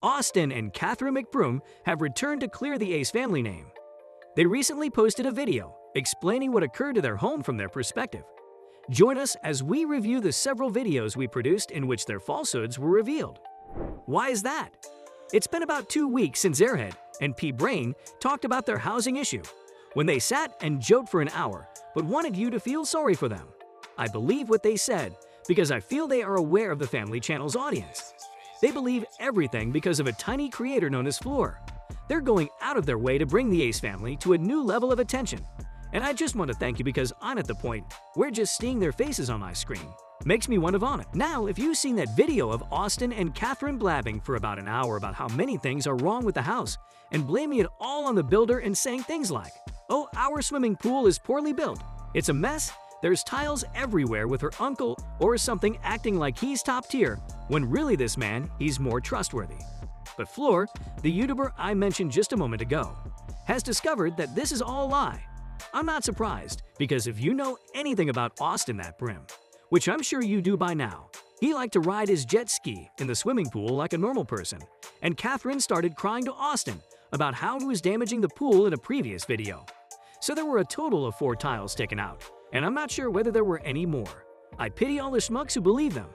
Austin and Catherine McBroom have returned to clear the Ace family name. They recently posted a video explaining what occurred to their home from their perspective. Join us as we review the several videos we produced in which their falsehoods were revealed. Why is that? It's been about 2 weeks since Airhead and P. Brain talked about their housing issue, when they sat and joked for an hour but wanted you to feel sorry for them. I believe what they said because I feel they are aware of the Family Channel's audience. They believe everything because of a tiny creator known as Floor. They're going out of their way to bring the Ace family to a new level of attention. And I just want to thank you because I'm at the point where just seeing their faces on my screen makes me want to vomit. Now, if you've seen that video of Austin and Catherine blabbing for about an hour about how many things are wrong with the house and blaming it all on the builder and saying things like, "Oh, our swimming pool is poorly built. It's a mess. There's tiles everywhere," with her uncle or something acting like he's top tier, when really this man, he's more trustworthy. But Floor, the YouTuber I mentioned just a moment ago, has discovered that this is all a lie. I'm not surprised, because if you know anything about Austin that Brim, which I'm sure you do by now, he liked to ride his jet ski in the swimming pool like a normal person, and Catherine started crying to Austin about how he was damaging the pool in a previous video. So there were a total of 4 tiles taken out, and I'm not sure whether there were any more. I pity all the schmucks who believe them.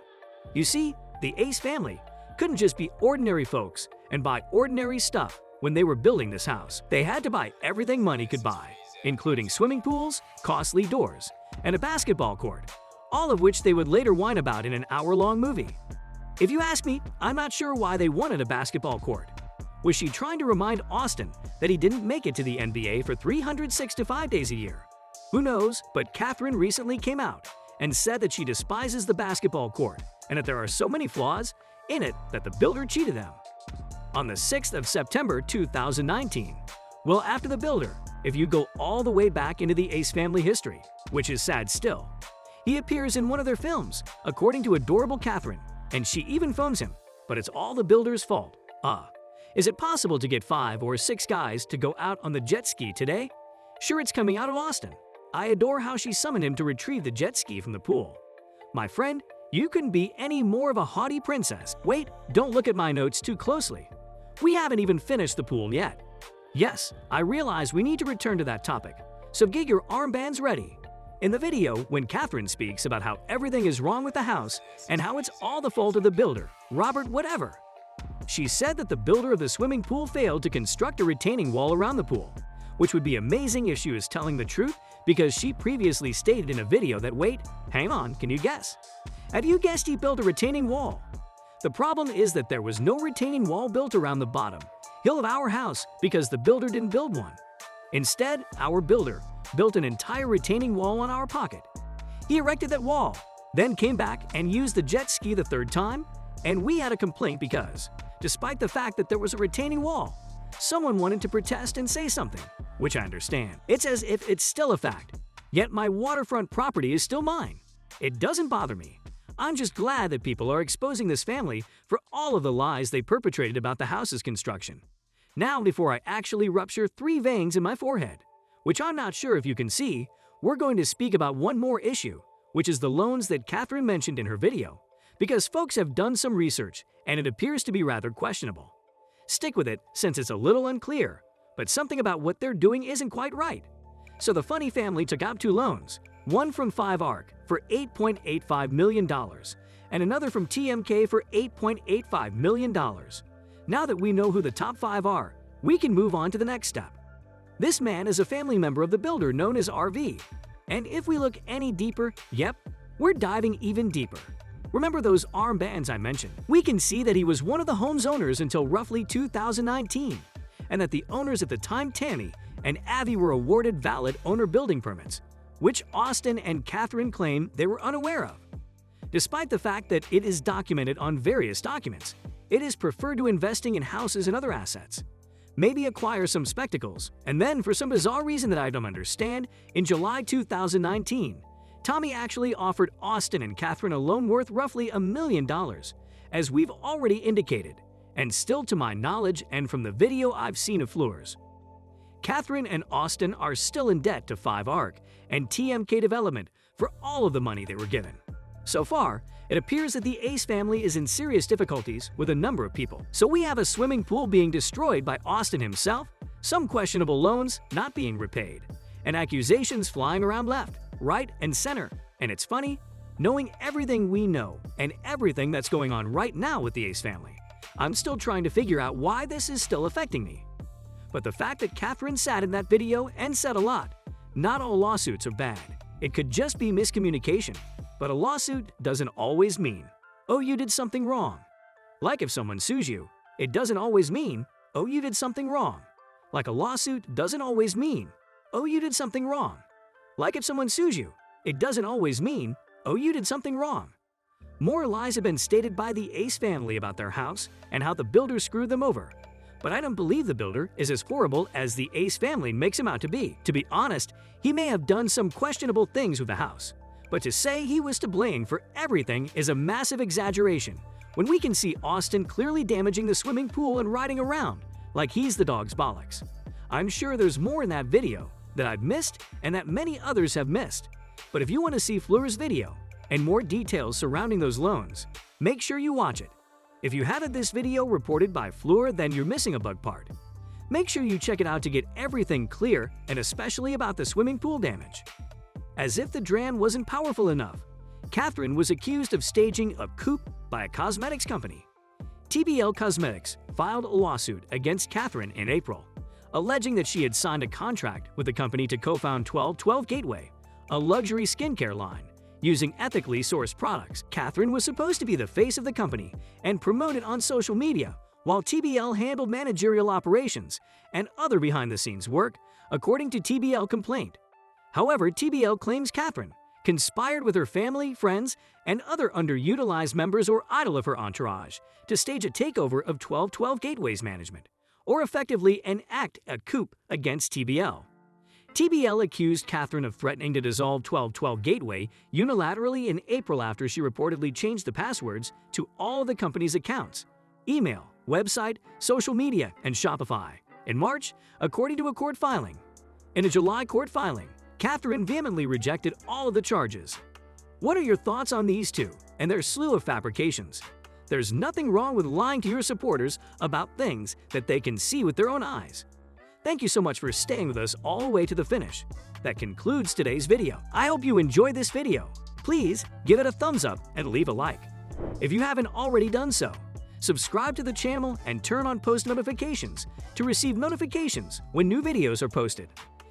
You see, the Ace family couldn't just be ordinary folks and buy ordinary stuff when they were building this house. They had to buy everything money could buy, including swimming pools, costly doors, and a basketball court, all of which they would later whine about in an hour-long movie. If you ask me, I'm not sure why they wanted a basketball court. Was she trying to remind Austin that he didn't make it to the NBA for 365 days a year? Who knows, but Catherine recently came out and said that she despises the basketball court and that there are so many flaws in it that the builder cheated them. On the 6th of September 2019, well, after the builder, if you go all the way back into the Ace family history, which is sad still, he appears in one of their films, according to adorable Catherine, and she even phones him, but it's all the builder's fault. Is it possible to get 5 or 6 guys to go out on the jet ski today? Sure, it's coming out of Austin. I adore how she summoned him to retrieve the jet ski from the pool. My friend, you couldn't be any more of a haughty princess. Wait, don't look at my notes too closely. We haven't even finished the pool yet. Yes, I realize we need to return to that topic, so get your armbands ready. In the video, when Catherine speaks about how everything is wrong with the house and how it's all the fault of the builder, Robert whatever, she said that the builder of the swimming pool failed to construct a retaining wall around the pool, which would be amazing if she was telling the truth, because she previously stated in a video that, wait, hang on, can you guess? Have you guessed he built a retaining wall? The problem is that there was no retaining wall built around the bottom hill of our house because the builder didn't build one. Instead, our builder built an entire retaining wall on our pocket. He erected that wall, then came back and used the jet ski the 3rd time, and we had a complaint because, despite the fact that there was a retaining wall, someone wanted to protest and say something, which I understand. It's as if it's still a fact, yet my waterfront property is still mine. It doesn't bother me. I'm just glad that people are exposing this family for all of the lies they perpetrated about the house's construction. Now, before I actually rupture 3 veins in my forehead, which I'm not sure if you can see, we're going to speak about one more issue, which is the loans that Catherine mentioned in her video, because folks have done some research and it appears to be rather questionable. Stick with it since it's a little unclear, but something about what they're doing isn't quite right. So the funny family took out 2 loans, one from 5ARC for $8.85 million and another from TMK for $8.85 million. Now that we know who the top 5 are, we can move on to the next step. This man is a family member of the builder known as RV. And if we look any deeper, yep, we're diving even deeper. Remember those armbands I mentioned? We can see that he was one of the home's owners until roughly 2019, and that the owners at the time, Tammy and Avi, were awarded valid owner building permits, which Austin and Catherine claim they were unaware of. Despite the fact that it is documented on various documents, it is preferred to investing in houses and other assets. Maybe acquire some spectacles, and then for some bizarre reason that I don't understand, in July 2019, Tommy actually offered Austin and Catherine a loan worth roughly $1 million, as we've already indicated, and still to my knowledge and from the video I've seen of Floor's. Catherine and Austin are still in debt to 5ARC and TMK Development for all of the money they were given. So far, it appears that the Ace family is in serious difficulties with a number of people. So we have a swimming pool being destroyed by Austin himself, some questionable loans not being repaid, and accusations flying around left, right, and center. And it's funny, knowing everything we know and everything that's going on right now with the Ace family, I'm still trying to figure out why this is still affecting me. But the fact that Catherine sat in that video and said a lot, not all lawsuits are bad. It could just be miscommunication. But a lawsuit doesn't always mean, oh, you did something wrong. Like if someone sues you, it doesn't always mean, oh, you did something wrong. Like a lawsuit doesn't always mean, oh, you did something wrong. Like if someone sues you, it doesn't always mean, oh, you did something wrong. More lies have been stated by the Ace family about their house and how the builder screwed them over. But I don't believe the builder is as horrible as the Ace family makes him out to be. To be honest, he may have done some questionable things with the house. But to say he was to blame for everything is a massive exaggeration when we can see Austin clearly damaging the swimming pool and riding around like he's the dog's bollocks. I'm sure there's more in that video that I've missed and that many others have missed. But if you want to see Fleur's video and more details surrounding those loans, make sure you watch it. If you haven't this video reported by Fleur, then you're missing a bug part. Make sure you check it out to get everything clear and especially about the swimming pool damage. As if the Dran wasn't powerful enough, Catherine was accused of staging a coup by a cosmetics company. TBL Cosmetics filed a lawsuit against Catherine in April, alleging that she had signed a contract with the company to co-found 1212 Gateway, a luxury skincare line, using ethically sourced products. Catherine was supposed to be the face of the company and promote it on social media, while TBL handled managerial operations and other behind-the-scenes work, according to TBL complaint. However, TBL claims Catherine conspired with her family, friends, and other underutilized members or idol of her entourage to stage a takeover of 1212 Gateway's management, or effectively enact a coup against TBL. TBL accused Catherine of threatening to dissolve 1212 Gateway unilaterally in April after she reportedly changed the passwords to all of the company's accounts, email, website, social media, and Shopify. In March, according to a court filing. In a July court filing, Catherine vehemently rejected all of the charges. What are your thoughts on these two and their slew of fabrications? There's nothing wrong with lying to your supporters about things that they can see with their own eyes. Thank you so much for staying with us all the way to the finish. That concludes today's video. I hope you enjoyed this video. Please give it a thumbs up and leave a like. If you haven't already done so, subscribe to the channel and turn on post notifications to receive notifications when new videos are posted.